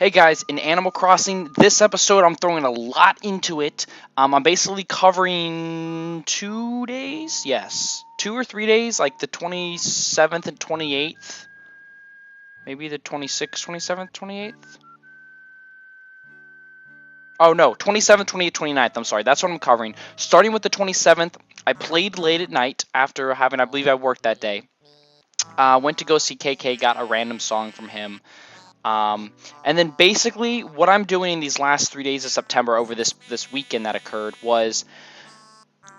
Hey guys, in Animal Crossing, this episode I'm throwing a lot into it. I'm basically covering 2 days, yes, 2 or 3 days, like the 27th and 28th, maybe the 26th, 27th, 28th. Oh no, 27th, 28th, 29th. I'm sorry, that's what I'm covering. Starting with the 27th, I played late at night after having, I believe I worked that day. Went to go see KK, got a random song from him. And then basically what I'm doing in these last 3 days of September over this weekend that occurred was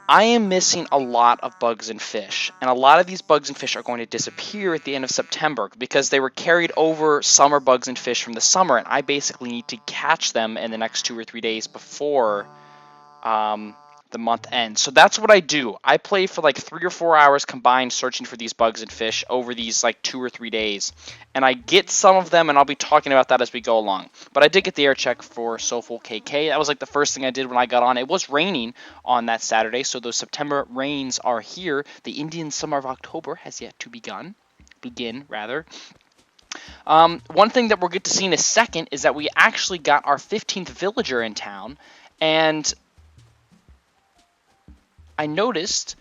I am missing a lot of bugs and fish. And a lot of these bugs and fish are going to disappear at the end of September because they were carried over summer bugs and fish from the summer. And I basically need to catch them in the next 2 or 3 days before the month ends. So that's what I do. I play for like 3 or 4 hours combined searching for these bugs and fish over these like 2 or 3 days. And I get some of them, and I'll be talking about that as we go along. But I did get the air check for Soulful KK. That was like the first thing I did when I got on. It was raining on that Saturday, so those September rains are here. The Indian summer of October has yet to begin. One thing that we'll get to see in a second is that we actually got our 15th villager in town, and I noticed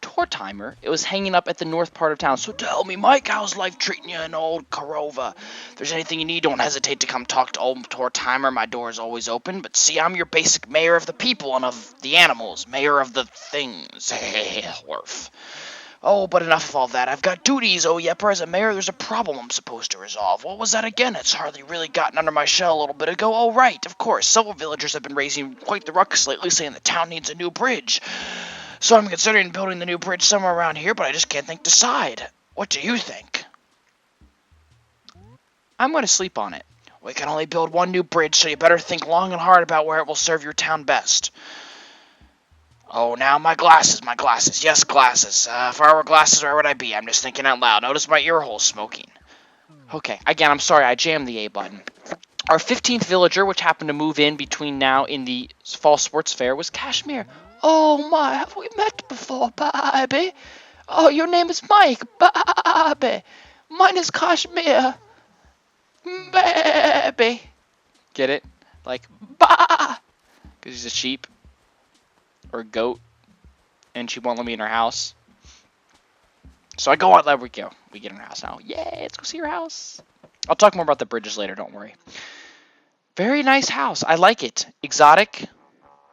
Tortimer. It was hanging up at the north part of town. So tell me, Mike, how's life treating you in old Korova? If there's anything you need, don't hesitate to come talk to old Tortimer. My door is always open. But see, I'm your basic mayor of the people and of the animals. Mayor of the things. Worf. Oh, but enough of all that. I've got duties, oh Yepper. As a mayor, there's a problem I'm supposed to resolve. What was that again? It's hardly really gotten under my shell a little bit ago. Oh, right, of course. Several villagers have been raising quite the ruckus lately, saying the town needs a new bridge. So I'm considering building the new bridge somewhere around here, but I just can't decide. What do you think? I'm going to sleep on it. We can only build one new bridge, so you better think long and hard about where it will serve your town best. Oh, now my glasses. Yes, glasses. If I were glasses, where would I be? I'm just thinking out loud. Notice my ear hole smoking. Okay, again, I'm sorry, I jammed the A button. Our 15th villager, which happened to move in between now and the fall sports fair, was Cashmere. Oh my, have we met before, baby? Oh, your name is Mike, baby. Mine is Cashmere, baby. Get it? Like, bah! Because he's a sheep. Or a goat. And she won't let me in her house. So I go out, there we go. We get in her house now. Yay, let's go see her house. I'll talk more about the bridges later, don't worry. Very nice house. I like it. Exotic,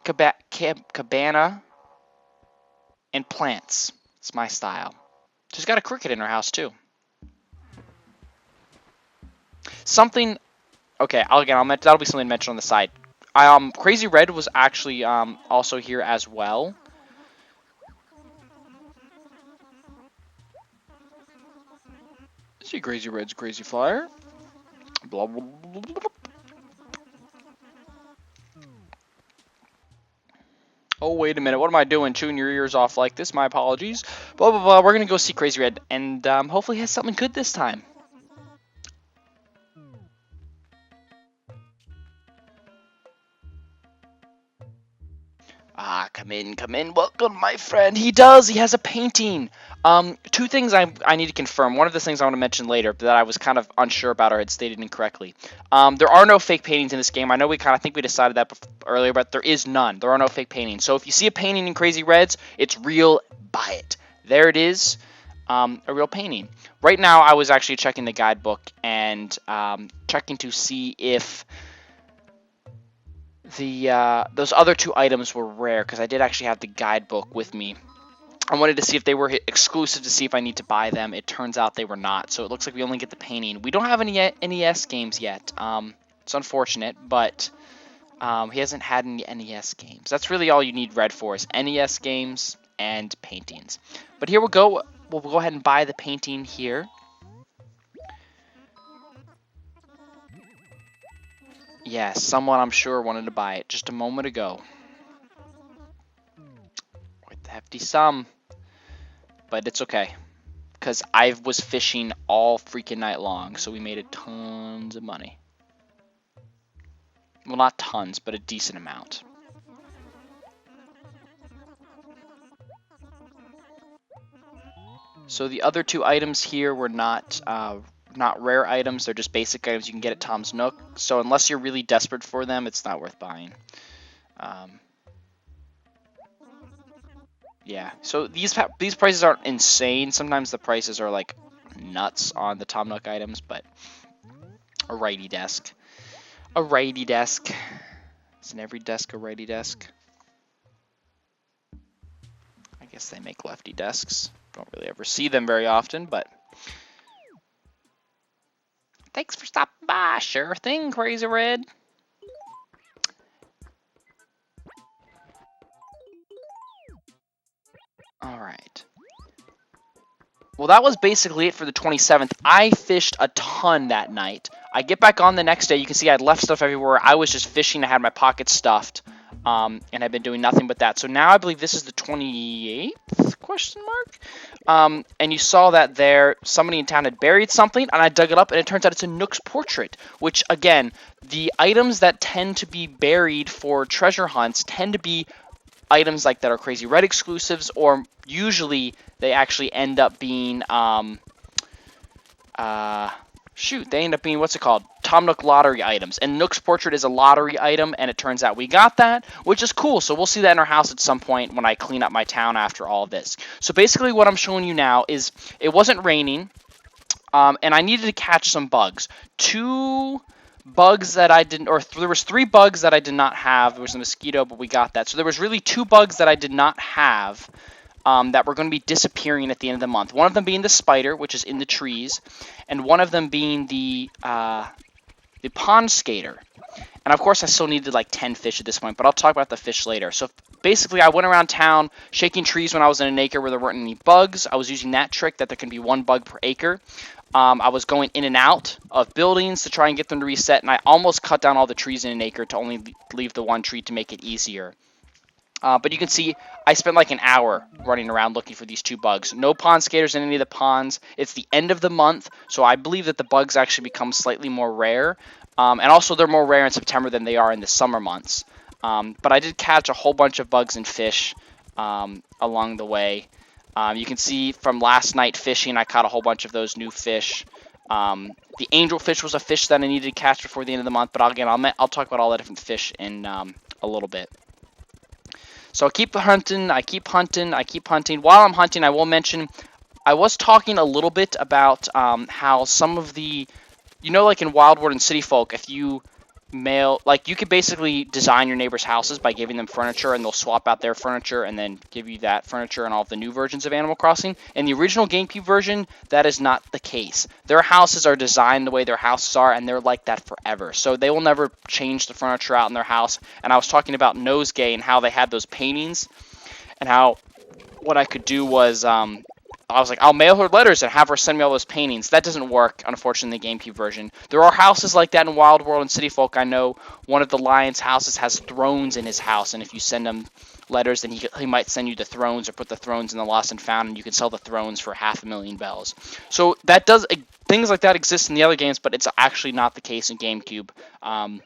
cabana, and plants. It's my style. She's got a cricket in her house, too. Something... Okay, that'll be something mentioned on the side. Crazy Red was actually also here as well. See Crazy Red's Crazy Flyer. Blah, blah, blah, blah, blah. Oh, wait a minute. What am I doing? Chewing your ears off like this? My apologies. Blah, blah, blah. We're going to go see Crazy Red. And hopefully he has something good this time. Ah, come in. Welcome, my friend. He does. He has a painting. Two things I need to confirm. One of the things I want to mention later that I was kind of unsure about or had stated incorrectly. There are no fake paintings in this game. I know I think we decided that earlier, but there is none. There are no fake paintings. So if you see a painting in Crazy Reds, it's real. Buy it. There it is. A real painting. Right now, I was actually checking the guidebook and checking to see if those other two items were rare, because I did actually have the guidebook with me. I wanted to see if they were exclusive to see if I need to buy them. It turns out they were not, so it looks like we only get the painting. We don't have any NES games yet. It's unfortunate, but he hasn't had any NES games. That's really all you need Red for, is NES games and paintings. But here we'll go. We'll go ahead and buy the painting here. Yes, someone I'm sure wanted to buy it just a moment ago. Quite the hefty sum. But it's okay. Because I was fishing all freaking night long, so we made a tons of money. Well, not tons, but a decent amount. So the other two items here were not not rare items. They're just basic items you can get at Tom's Nook. So unless you're really desperate for them, it's not worth buying. Yeah. So these prices aren't insane. Sometimes the prices are like nuts on the Tom Nook items, but a righty desk. A righty desk. Isn't every desk a righty desk? I guess they make lefty desks. Don't really ever see them very often, but thanks for stopping by. Sure thing, Crazy Red. All right. Well, that was basically it for the 27th. I fished a ton that night. I get back on the next day. You can see I had left stuff everywhere. I was just fishing. I had my pockets stuffed, and I've been doing nothing but that. So now I believe this is the 28th, question mark? And you saw that there, somebody in town had buried something, and I dug it up, and it turns out it's a Nook's portrait, which, again, the items that tend to be buried for treasure hunts tend to be items like that are Crazy Red exclusives, or usually they actually end up being, they end up being, what's it called? Tom Nook lottery items. And Nook's portrait is a lottery item, and it turns out we got that, which is cool. So we'll see that in our house at some point when I clean up my town after all of this. So basically what I'm showing you now is it wasn't raining, and I needed to catch some bugs. There was 3 bugs that I did not have. There was a mosquito, but we got that. So there was really 2 bugs that I did not have that were going to be disappearing at the end of the month. One of them being the spider, which is in the trees, and one of them being the pond skater. And of course, I still needed like 10 fish at this point, but I'll talk about the fish later. So basically, I went around town shaking trees when I was in an acre where there weren't any bugs. I was using that trick that there can be 1 bug per acre. I was going in and out of buildings to try and get them to reset, and I almost cut down all the trees in an acre to only leave the 1 tree to make it easier. But you can see I spent like an hour running around looking for these 2 bugs. No pond skaters in any of the ponds. It's the end of the month, so I believe that the bugs actually become slightly more rare. And also they're more rare in September than they are in the summer months. But I did catch a whole bunch of bugs and fish along the way. You can see from last night fishing, I caught a whole bunch of those new fish. The angelfish was a fish that I needed to catch before the end of the month, but again, I'll talk about all the different fish in a little bit. So I keep hunting, I keep hunting. While I'm hunting, I will mention, I was talking a little bit about how some of the, like in Wild World and City Folk, if you you could basically design your neighbors' houses by giving them furniture, and they'll swap out their furniture and then give you that furniture and all of the new versions of Animal Crossing. In the original GameCube version, that is not the case. Their houses are designed the way their houses are, and they're like that forever. So they will never change the furniture out in their house. And I was talking about Nosegay and how they had those paintings, and how what I could do was I was like, I'll mail her letters and have her send me all those paintings. That doesn't work, unfortunately, in the GameCube version. There are houses like that in Wild World and City Folk. I know one of the Lion's houses has thrones in his house, and if you send him letters, then he might send you the thrones or put the thrones in the Lost and Found, and you can sell the thrones for $500,000 bells. So things like that exist in the other games, but it's actually not the case in GameCube. I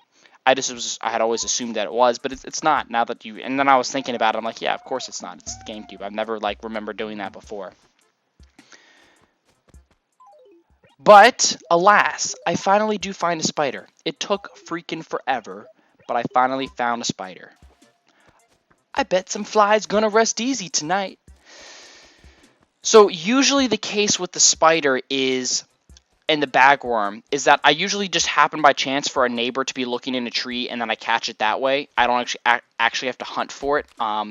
had always assumed that it was, but it's not. And then I was thinking about it. I'm like, yeah, of course it's not. It's the GameCube. I've never remember doing that before. But, alas, I finally do find a spider. It took freaking forever, but I finally found a spider. I bet some flies gonna rest easy tonight. So, usually the case with the spider and the bagworm is that I usually just happen by chance for a neighbor to be looking in a tree, and then I catch it that way. I don't actually have to hunt for it.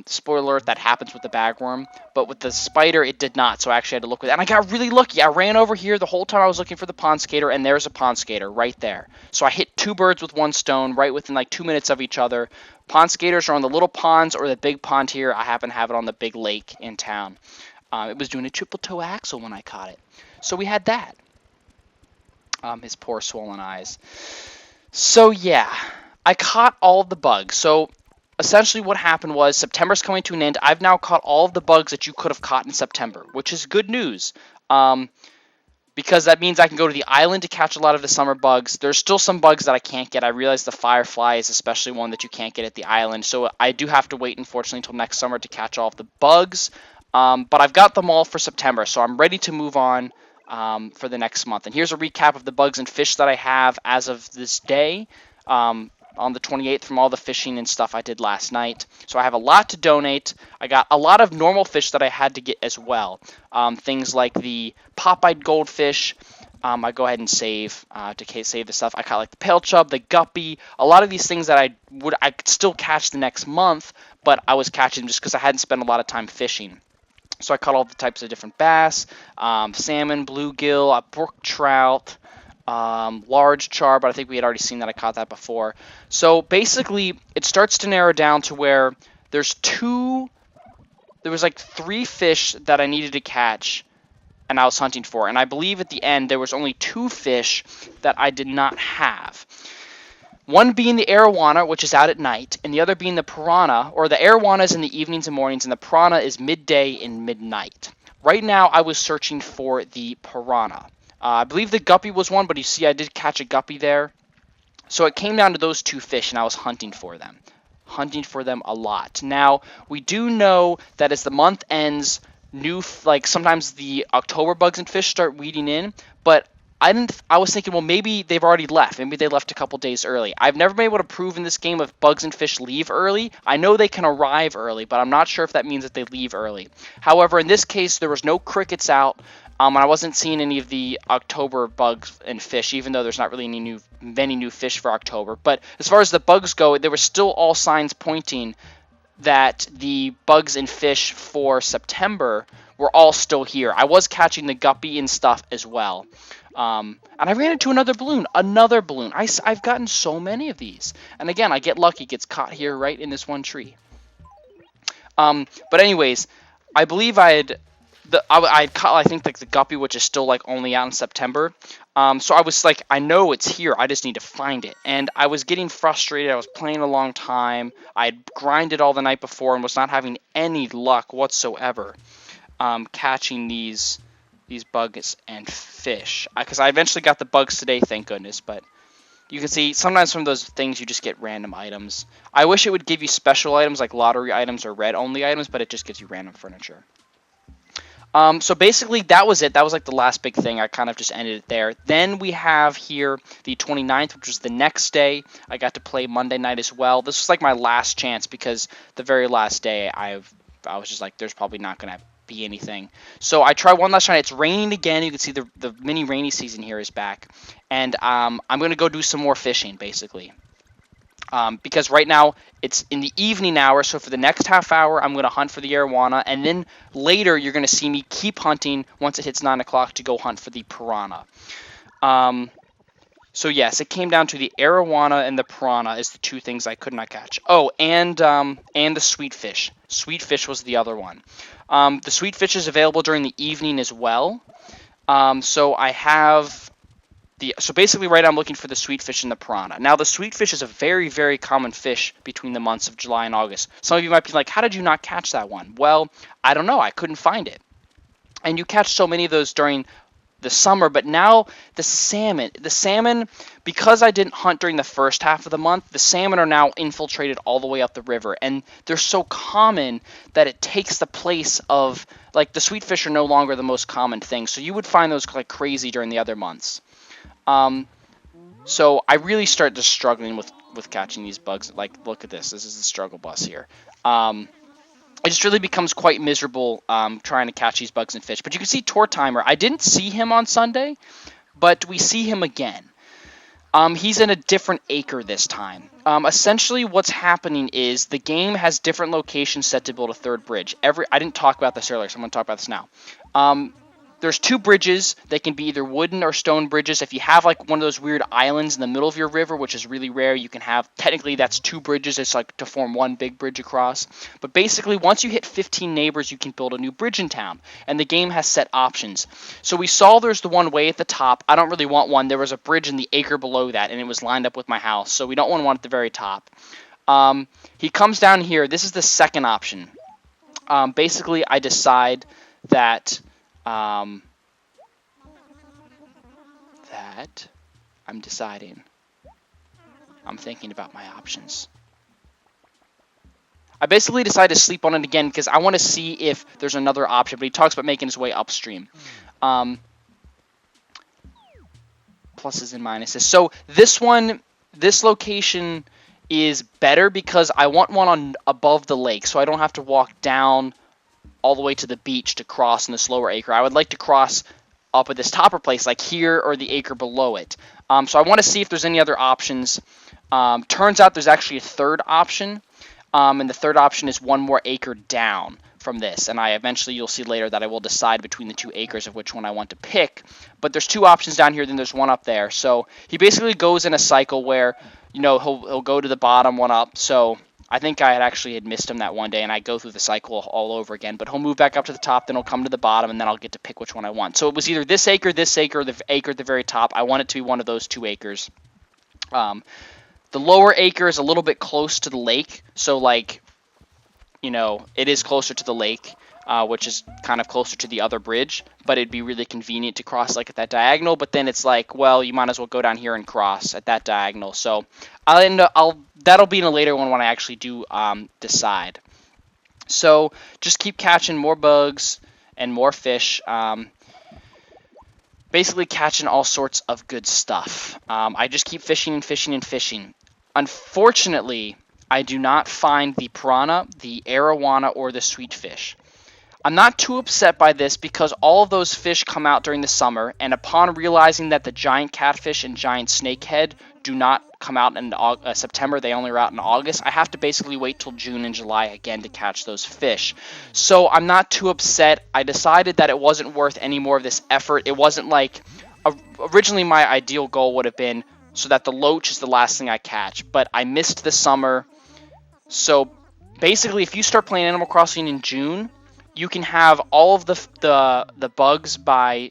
Spoiler alert, that happens with the bagworm. But with the spider, it did not, so I actually had to look with it. And I got really lucky. I ran over here the whole time I was looking for the pond skater, and there's a pond skater right there. So I hit 2 birds with 1 stone right within 2 minutes of each other. Pond skaters are on the little ponds or the big pond here. I happen to have it on the big lake in town. It was doing a triple toe axle when I caught it. So we had that. His poor swollen eyes. So yeah, I caught all of the bugs. So essentially what happened was September's coming to an end. I've now caught all of the bugs that you could have caught in September, which is good news. Because that means I can go to the island to catch a lot of the summer bugs. There's still some bugs that I can't get. I realize the firefly is especially one that you can't get at the island. So I do have to wait, unfortunately, until next summer to catch all of the bugs. But I've got them all for September, so I'm ready to move on. for the next month. And here's a recap of the bugs and fish that I have as of this day, on the 28th, from all the fishing and stuff I did last night. So I have a lot to donate. I got a lot of normal fish that I had to get as well. Things like the pop-eyed goldfish. I go ahead and save save the stuff. I caught like the pale chub, the guppy, a lot of these things that I could still catch the next month, but I was catching them just because I hadn't spent a lot of time fishing. So I caught all the types of different bass, salmon, bluegill, brook trout, large char, but I think we had already seen that. I caught that before. So basically, it starts to narrow down to where there was like 3 fish that I needed to catch and I was hunting for. And I believe at the end there was only 2 fish that I did not have. One being the arowana, which is out at night, and the other being the piranha, or the arowana is in the evenings and mornings, and the piranha is midday and midnight. Right now, I was searching for the piranha. I believe the guppy was one, but you see I did catch a guppy there. So it came down to those 2 fish, and I was hunting for them. Hunting for them a lot. Now, we do know that as the month ends, sometimes the October bugs and fish start weeding in, but I was thinking, well, maybe they've already left. Maybe they left a couple days early. I've never been able to prove in this game if bugs and fish leave early. I know they can arrive early, but I'm not sure if that means that they leave early. However, in this case, there was no crickets out, and I wasn't seeing any of the October bugs and fish, even though there's not really many new fish for October. But as far as the bugs go, there were still all signs pointing that the bugs and fish for September were all still here. I was catching the guppy and stuff as well. And I ran into another balloon. I've gotten so many of these. And again, I get lucky. It gets caught here right in this one tree. But anyways, I believe I caught, I think, like the guppy, which is still like only out in September. So I was like, I know it's here. I just need to find it. And I was getting frustrated. I was playing a long time. I had grinded all the night before and was not having any luck whatsoever catching these bugs and fish. Because I eventually got the bugs today, thank goodness. But you can see sometimes from those things you just get random items. I wish it would give you special items like lottery items or red only items, but it just gives you random furniture. So basically that was it. That was like the last big thing. I kind of just ended it there. Then we have here the 29th, which was the next day. I got to play Monday night as well. This was like my last chance because the very last day I was just like, there's probably not going to be anything. So I tried one last night. It's raining again. You can see the mini rainy season here is back. And I'm going to go do some more fishing basically. Because right now it's in the evening hour, so for the next half hour I'm going to hunt for the arowana, and then later you're going to see me keep hunting once it hits 9 o'clock to go hunt for the piranha. So yes, it came down to the arowana and the piranha is the 2 things I could not catch. Oh, and the sweet fish. Sweet fish was the other one. The sweet fish is available during the evening as well. So I have so basically right now I'm looking for the sweet fish and the piranha. Now the sweet fish is a very, very common fish between the months of July and August. Some of you might be like, how did you not catch that one? Well, I don't know. I couldn't find it. And you catch so many of those during the summer, but now the salmon, because I didn't hunt during the first half of the month, the salmon are now infiltrated all the way up the river, and they're so common that it takes the place of, like, the sweet fish are no longer the most common thing, so you would find those like crazy during the other months. So I really started just struggling with catching these bugs. Like, look at this. This is the struggle bus here. It just really becomes quite miserable trying to catch these bugs and fish. But you can see Tortimer. I didn't see him on Sunday, but we see him again. He's in a different acre this time. Essentially what's happening is the game has different locations set to build a third bridge. I didn't talk about this earlier, so I'm going to talk about this now. There's 2 bridges. They can be either wooden or stone bridges. If you have like one of those weird islands in the middle of your river, which is really rare, you can have, technically that's 2 bridges. It's like to form one big bridge across. But basically once you hit 15 neighbors, you can build a new bridge in town. And the game has set options. So we saw there's the one way at the top. I don't really want one. There was a bridge in the acre below that, and it was lined up with my house. So we don't want one at the very top. He comes down here. This is the second option. Basically I decide that I'm thinking about my options. I basically decided to sleep on it again because I want to see if there's another option, but he talks about making his way upstream. pluses and minuses. So this location is better because I want one on above the lake, so I don't have to walk down all the way to the beach to cross in this lower acre. I would like to cross up at this topper place, like here or the acre below it. So I want to see if there's any other options. Turns out there's actually a third option, and the third option is one more acre down from this. And you'll see later that I will decide between the 2 acres of which one I want to pick. But there's 2 options down here, then there's one up there. So he basically goes in a cycle where, he'll go to the bottom, one up. So I think I had missed him that one day, and I go through the cycle all over again. But he'll move back up to the top, then he'll come to the bottom, and then I'll get to pick which one I want. So it was either this acre, or the acre at the very top. I want it to be one of those 2 acres. The lower acre is a little bit close to the lake, so it is closer to the lake, which is kind of closer to the other bridge, but it'd be really convenient to cross at that diagonal. But then it's you might as well go down here and cross at that diagonal. So that'll be in a later one when I actually do decide. So just keep catching more bugs and more fish. Basically catching all sorts of good stuff. I just keep fishing and fishing and fishing. Unfortunately, I do not find the piranha, the arowana, or the sweet fish. I'm not too upset by this because all of those fish come out during the summer, and upon realizing that the giant catfish and giant snakehead do not come out in September, they only are out in August, I have to basically wait till June and July again to catch those fish. So I'm not too upset. I decided that it wasn't worth any more of this effort. It wasn't originally my ideal goal would have been so that the loach is the last thing I catch, but I missed the summer. So basically, if you start playing Animal Crossing in June, you can have all of the bugs by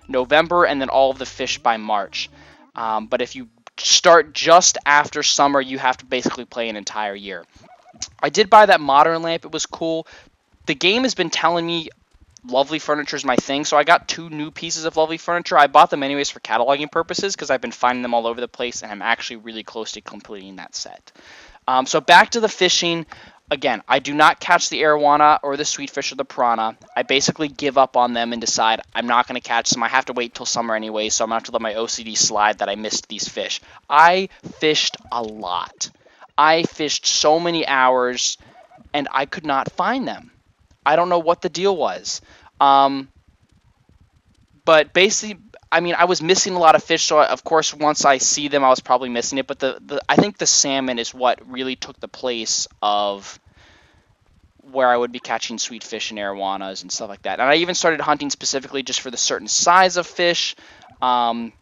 November, and then all of the fish by March. But if you start just after summer, you have to basically play an entire year. I did buy that modern lamp. It was cool. The game has been telling me lovely furniture is my thing, so I got 2 new pieces of lovely furniture. I bought them anyways for cataloging purposes because I've been finding them all over the place, and I'm actually really close to completing that set. So back to the fishing. Again, I do not catch the arowana or the sweet fish or the piranha. I basically give up on them and decide I'm not going to catch them. I have to wait till summer anyway, so I'm going to have to let my OCD slide that I missed these fish. I fished a lot. I fished so many hours, and I could not find them. I don't know what the deal was. But basically, I was missing a lot of fish, so of course once I see them, I was probably missing it. But I think the salmon is what really took the place of where I would be catching sweet fish and arowanas and stuff like that. And I even started hunting specifically just for the certain size of fish, and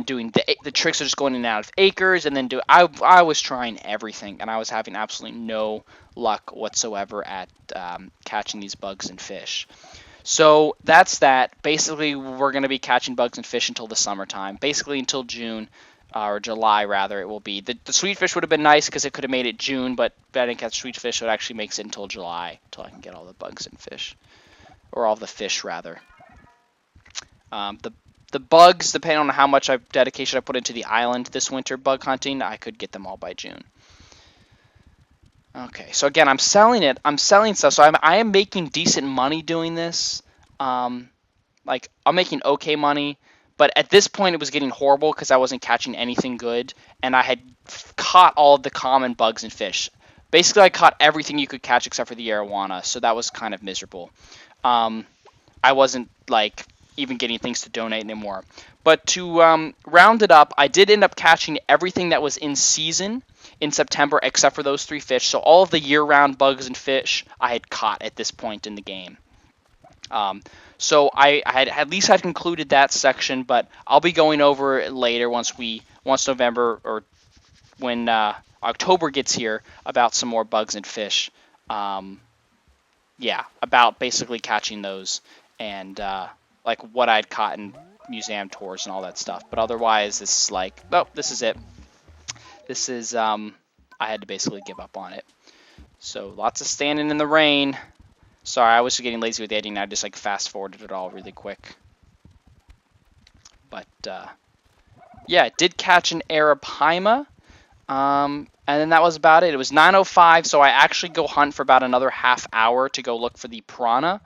doing the tricks of just going in and out of acres, and then I was trying everything, and I was having absolutely no luck whatsoever at catching these bugs and fish. So that's that. Basically, we're going to be catching bugs and fish until the summertime. Basically until June, or July rather, it will be. The sweet fish would have been nice because it could have made it June, but if I didn't catch sweet fish, it actually makes it until July, until I can get all the bugs and fish. Or all the fish, rather. The bugs, depending on how much dedication I put into the island this winter bug hunting, I could get them all by June. Okay, so again, I'm selling it. I'm selling stuff, so I am making decent money doing this. I'm making okay money, but at this point it was getting horrible because I wasn't catching anything good, and I had caught all of the common bugs and fish. Basically, I caught everything you could catch except for the arowana, so that was kind of miserable. I wasn't even getting things to donate anymore. But to round it up, I did end up catching everything that was in season in September except for those 3 fish. So all of the year-round bugs and fish I had caught at this point in the game. So I had at least had concluded that section, but I'll be going over it later once November or when October gets here about some more bugs and fish. About basically catching those and what I'd caught in museum tours and all that stuff. But otherwise, this is this is it. This is, I had to basically give up on it. So lots of standing in the rain. Sorry, I was getting lazy with editing. I just fast forwarded it all really quick. But yeah, did catch an arapaima. And then that was about it. It was 9:05, so I actually go hunt for about another half hour to go look for the piranha.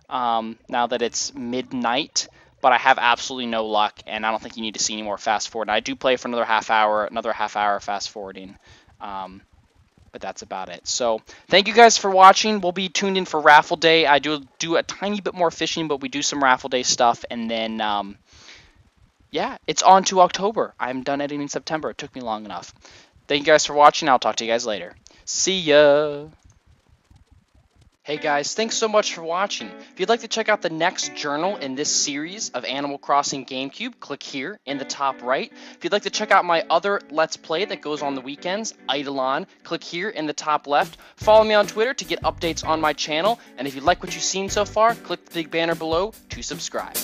Now that it's midnight. but I have absolutely no luck, and I don't think you need to see any more fast forward. And I do play for another half hour fast forwarding. But that's about it. So thank you guys for watching. We'll be tuned in for raffle day. I do a tiny bit more fishing, but we do some raffle day stuff, and then yeah, it's on to October. I'm done editing in September. It took me long enough. Thank you guys for watching. I'll talk to you guys later. See ya. Hey guys, thanks so much for watching. If you'd like to check out the next journal in this series of Animal Crossing Gamecube, click here in the top right. If you'd like to check out my other Let's Play that goes on the weekends, Eidolon, click here in the top left. Follow me on Twitter to get updates on my channel, and if you like what you've seen so far, click the big banner below to subscribe.